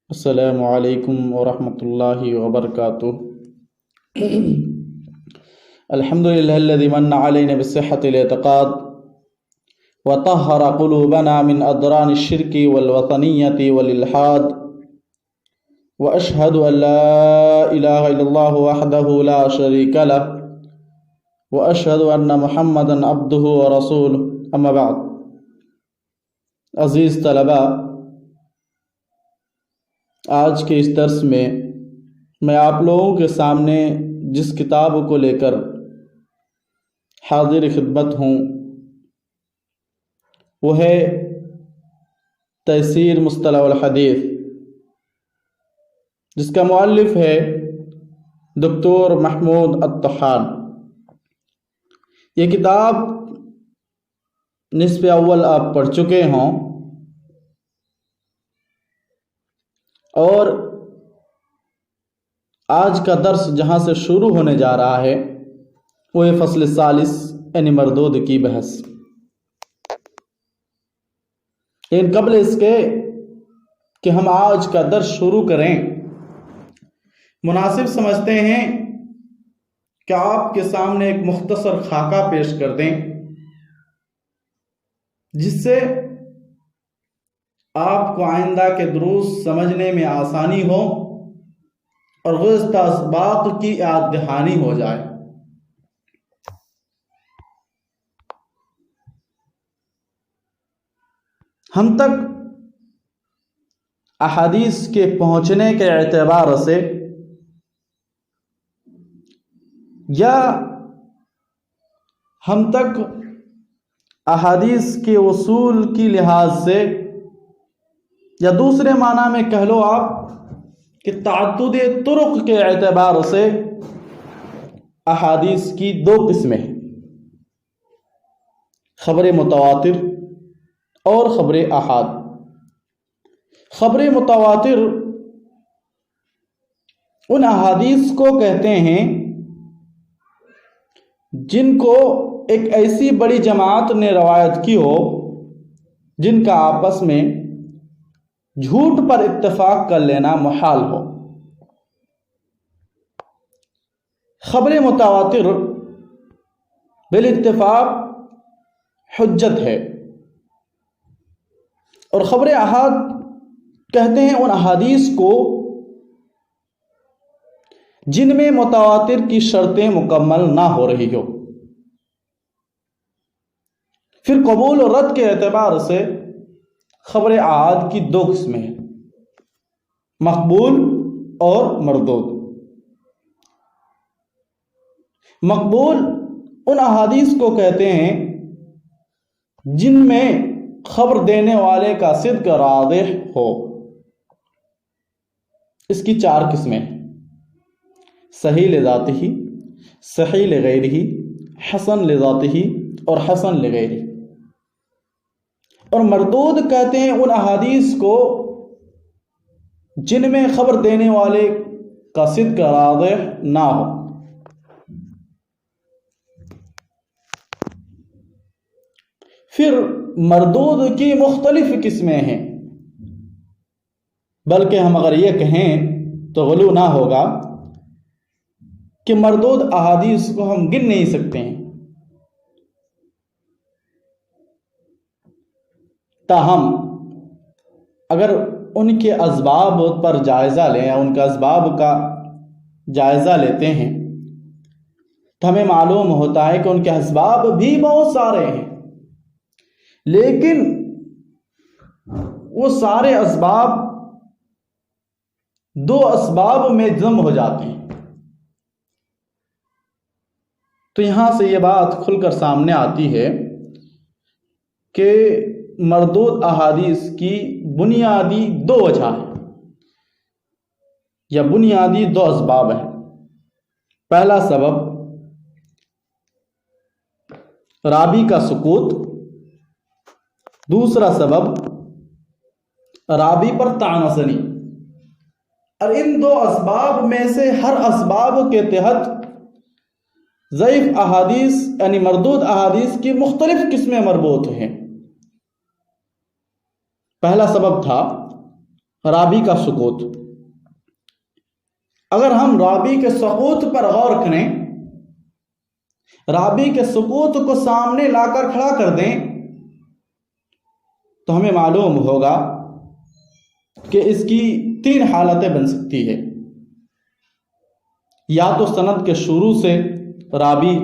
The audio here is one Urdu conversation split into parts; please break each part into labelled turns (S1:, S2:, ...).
S1: السلام علیکم ورحمۃ اللہ وبرکاتہ۔ الحمد للہ الذی من علینا بالصحة الاعتقاد وطہر قلوبنا من ادران الشرک والوطنیۃ والالحاد، واشہد ان لا الہ الا اللہ وحدہ لا شریک لہ، واشہد ان محمدا عبدہ ورسولہ، اما بعد۔ عزیز طلباء، آج کے اس درس میں آپ لوگوں کے سامنے جس کتاب کو لے کر حاضر خدمت ہوں وہ ہے تیسیر مصطلح الحدیث، جس کا مؤلف ہے دکتور محمود الطحان۔ یہ کتاب نصف اول آپ پڑھ چکے ہوں، اور آج کا درس جہاں سے شروع ہونے جا رہا ہے وہ ہے فصل ثالث، یعنی مردود کی بحث۔ لیکن قبل اس کے کہ ہم آج کا درس شروع کریں، مناسب سمجھتے ہیں کہ آپ کے سامنے ایک مختصر خاکہ پیش کر دیں، جس سے آپ کو آئندہ کے دروس سمجھنے میں آسانی ہو اور گزشتہ اسباق کی یاد دہانی ہو جائے۔ ہم تک احادیث کے پہنچنے کے اعتبار سے یا ہم تک احادیث کے اصول کی لحاظ سے، یا دوسرے معنی میں کہہ لو آپ کہ تعدد طرق کے اعتبار سے احادیث کی دو قسمیں ہیں، خبر متواتر اور خبر احاد۔ خبر متواتر ان احادیث کو کہتے ہیں جن کو ایک ایسی بڑی جماعت نے روایت کی ہو جن کا آپس میں جھوٹ پر اتفاق کر لینا محال ہو۔ خبر متواتر بالاتفاق حجت ہے، اور خبر احاد کہتے ہیں ان احادیث کو جن میں متواتر کی شرطیں مکمل نہ ہو رہی ہو۔ پھر قبول و رد کے اعتبار سے خبر احاد کی دو قسمیں ہیں، مقبول اور مردود۔ مقبول ان احادیث کو کہتے ہیں جن میں خبر دینے والے کا صدق واضح ہو۔ اس کی چار قسمیں ہیں، صحیح لذاتہ، صحیح لغیرہ، حسن لذاتہ اور حسن لغیرہ۔ اور مردود کہتے ہیں ان احادیث کو جن میں خبر دینے والے کا صدق واضح نہ ہو۔ پھر مردود کی مختلف قسمیں ہیں، بلکہ ہم اگر یہ کہیں تو غلو نہ ہوگا کہ مردود احادیث کو ہم گن نہیں سکتے ہیں، تاہم اگر ان کے اسباب پر جائزہ لیں یا ان کے اسباب کا جائزہ لیتے ہیں تو ہمیں معلوم ہوتا ہے کہ ان کے اسباب بھی بہت سارے ہیں، لیکن وہ سارے اسباب دو اسباب میں ضم ہو جاتے ہیں۔ تو یہاں سے یہ بات کھل کر سامنے آتی ہے کہ مردود احادیث کی بنیادی دو وجہ ہیں یا بنیادی دو اسباب ہیں۔ پہلا سبب راوی کا سکوت، دوسرا سبب راوی پر طعن زنی۔ اور ان دو اسباب میں سے ہر اسباب کے تحت ضعیف احادیث یعنی مردود احادیث کی مختلف قسمیں مربوط ہیں۔ پہلا سبب تھا راوی کا سقوط. اگر ہم راوی کے سقوط پر غور کریں، راوی کے سقوط کو سامنے لا کر کھڑا کر دیں، تو ہمیں معلوم ہوگا کہ اس کی 3 حالتیں بن سکتی ہے. یا تو سند کے شروع سے راوی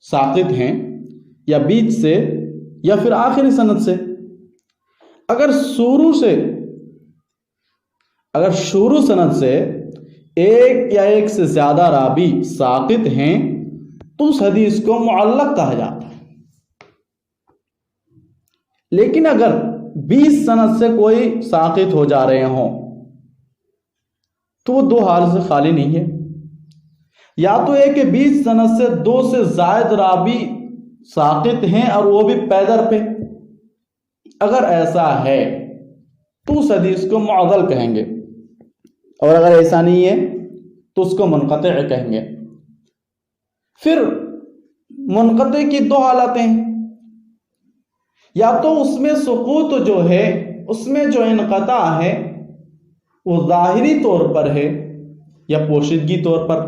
S1: ساقط ہیں، یا بیچ سے، یا پھر آخری سند سے. اگر شروع سند سے ایک یا ایک سے زیادہ راوی ساقط ہیں تو اس حدیث کو معلق کہا جاتا ہے. لیکن اگر 20 سند سے کوئی ساقط ہو جا رہے ہوں تو وہ 2 حال سے خالی نہیں ہے. یا تو ایک 20 سند سے 2 سے زائد راوی ساقط ہیں اور وہ بھی پیدر پہ. اگر ایسا ہے تو اس حدیث کو معضل کہیں گے، اور اگر ایسا نہیں ہے تو اس کو منقطع کہیں گے. پھر منقطع کی 2 حالتیں ہیں. یا تو اس میں سقوط جو ہے، اس میں جو انقطاع ہے وہ ظاہری طور پر ہے یا پوشیدگی طور پر.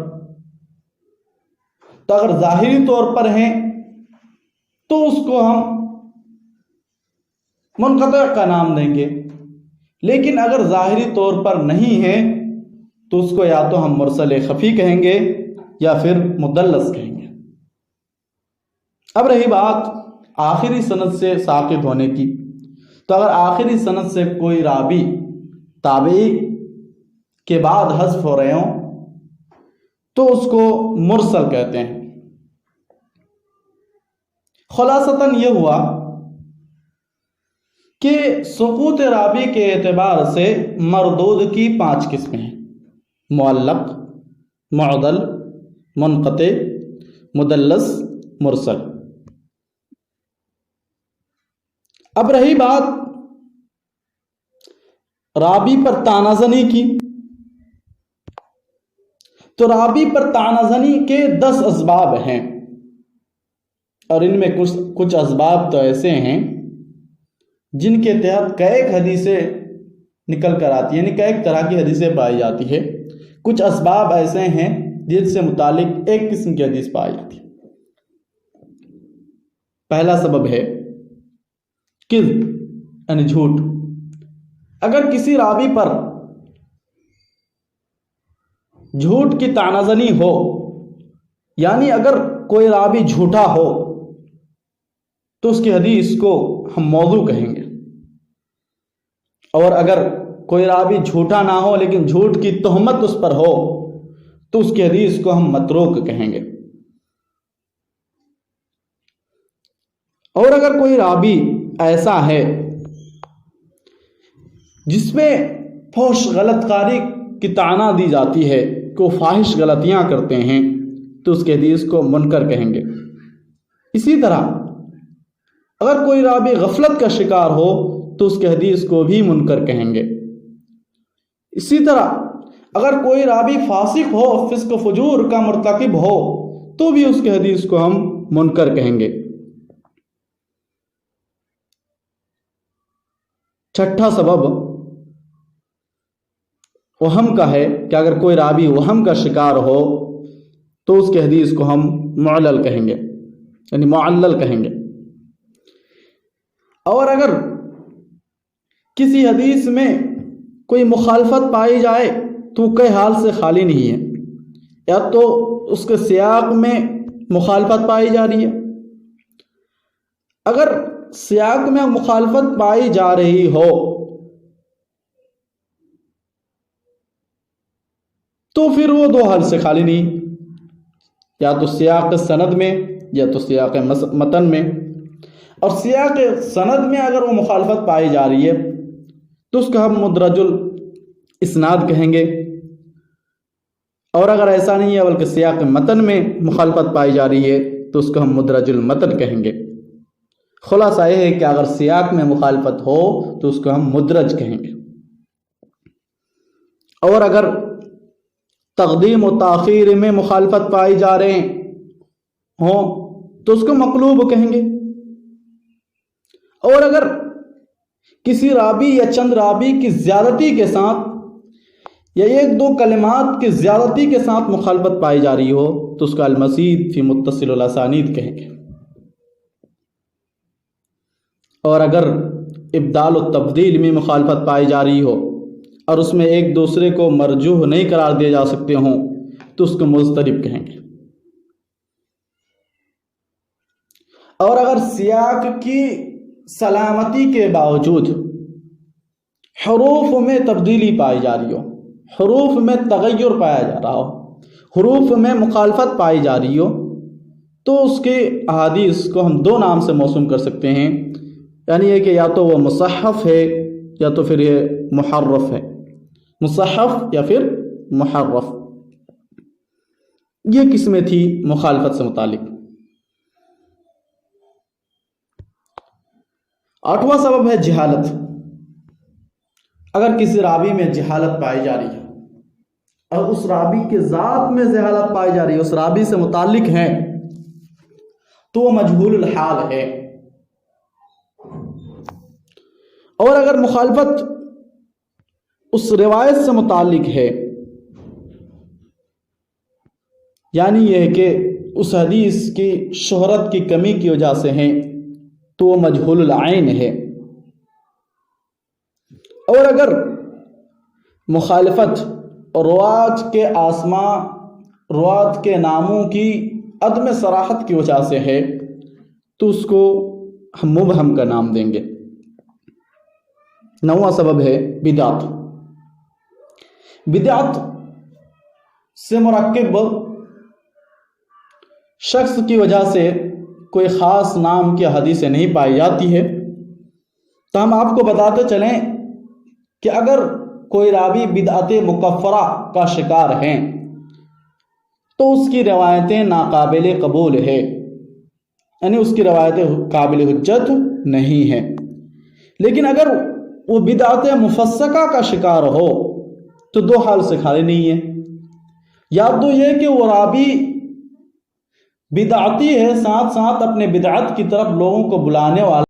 S1: تو اگر ظاہری طور پر ہیں تو اس کو ہم منقطع کا نام دیں گے. لیکن اگر ظاہری طور پر نہیں ہے تو اس کو یا تو ہم مرسل خفی کہیں گے یا پھر مدلس کہیں گے. اب رہی بات آخری سند سے ساقط ہونے کی، تو اگر آخری سند سے کوئی راوی تابعی کے بعد حذف ہو رہے ہوں تو اس کو مرسل کہتے ہیں. خلاصتاً یہ ہوا کہ سقوط راوی کے اعتبار سے مردود کی 5 قسمیں ہیں: معلق، معضل، منقطع، مدلس، مرسل. اب رہی بات راوی پر طعنہ زنی کی، تو راوی پر طعنہ زنی کے 10 اسباب ہیں، اور ان میں کچھ اسباب تو ایسے ہیں جن کے تحت کئی حدیثیں نکل کر آتی ہیں، یعنی کئی طرح کی حدیثیں پائی جاتی ہے. کچھ اسباب ایسے ہیں جن سے متعلق ایک قسم کی حدیث پائی جاتی ہے. پہلا سبب ہے کذب، یعنی جھوٹ. اگر کسی راوی پر جھوٹ کی طعنہ زنی ہو، یعنی اگر کوئی راوی جھوٹا ہو تو اس کی حدیث کو ہم موضوع کہیں گے. اور اگر کوئی راوی جھوٹا نہ ہو لیکن جھوٹ کی تہمت اس پر ہو تو اس کی حدیث کو ہم متروک کہیں گے. اور اگر کوئی راوی ایسا ہے جس میں فحش غلط کاری کی طعنہ دی جاتی ہے کہ وہ فاحش غلطیاں کرتے ہیں تو اس کی حدیث کو منکر کہیں گے. اسی طرح اگر کوئی راوی غفلت کا شکار ہو تو اس کی حدیث کو بھی منکر کہیں گے. اسی طرح اگر کوئی راوی فاسق ہو، فسق و فجور کا مرتکب ہو تو بھی اس کی حدیث کو ہم منکر کہیں گے. چھٹا سبب وہم کا ہے کہ اگر کوئی راوی وہم کا شکار ہو تو اس کی حدیث کو ہم معلل کہیں گے، یعنی معلل کہیں گے. اور اگر کسی حدیث میں کوئی مخالفت پائی جائے تو وہ کئی حال سے خالی نہیں ہے. یا تو اس کے سیاق میں مخالفت پائی جا رہی ہے. اگر سیاق میں مخالفت پائی جا رہی ہو تو پھر وہ 2 حال سے خالی نہیں، یا تو سیاق سند میں یا تو سیاق متن میں. اور سیاق سند میں اگر وہ مخالفت پائی جا رہی ہے تو اس کو ہم مدرج الاسناد کہیں گے. اور اگر ایسا نہیں ہے بلکہ سیاق متن میں مخالفت پائی جا رہی ہے تو اس کو ہم مدرج المتن کہیں گے. خلاصہ یہ ہے کہ اگر سیاق میں مخالفت ہو تو اس کو ہم مدرج کہیں گے. اور اگر تقدیم و تاخیر میں مخالفت پائی جا رہے ہوں تو اس کو مقلوب کہیں گے. اور اگر کسی راوی یا چند راوی کی زیادتی کے ساتھ یا ایک دو کلمات کی زیادتی کے ساتھ مخالفت پائی جا رہی ہو تو اس کا المزید فی متصل الاسانید کہیں گے. اور اگر ابدال و تبدیل میں مخالفت پائی جا رہی ہو اور اس میں ایک دوسرے کو مرجوح نہیں قرار دیے جا سکتے ہوں تو اس کو مضطرب کہیں گے. اور اگر سیاق کی سلامتی کے باوجود حروف میں تبدیلی پائی جا رہی ہو، حروف میں تغیر پایا جا رہا ہو، حروف میں مخالفت پائی جا رہی ہو، تو اس کے احادیث کو ہم دو نام سے موسوم کر سکتے ہیں. یعنی یہ کہ یا تو وہ مصحف ہے یا تو پھر یہ محرف ہے، مصحف یا پھر محرف. یہ قسمیں تھی مخالفت سے متعلق. 8واں سبب ہے جہالت. اگر کسی راوی میں جہالت پائی جا رہی ہے اور اس راوی کے ذات میں جہالت پائی جا رہی ہے، اس راوی سے متعلق ہے، تو وہ مجہول الحال ہے. اور اگر مخالفت اس روایت سے متعلق ہے، یعنی یہ ہے کہ اس حدیث کی شہرت کی کمی کی وجہ سے ہے، تو وہ مجہول العین ہے. اور اگر مخالفت روات کے آسماء، روات کے ناموں کی عدم صراحت کی وجہ سے ہے تو اس کو ہم مبہم کا نام دیں گے. 9واں سبب ہے بدعت. بدعت سے مرکب شخص کی وجہ سے کوئی خاص نام کی حدیثیں نہیں پائی جاتی ہے. تو ہم آپ کو بتاتے چلیں کہ اگر کوئی راوی بدعت مکفرہ کا شکار ہیں تو اس کی روایتیں ناقابل قبول ہے، یعنی اس کی روایتیں قابل حجت نہیں ہیں. لیکن اگر وہ بدعت مفسقہ کا شکار ہو تو دو حال سے خالی نہیں ہے. یا تو یہ کہ وہ راوی بدعتی ہے، ساتھ ساتھ اپنے بدعت کی طرف لوگوں کو بلانے والا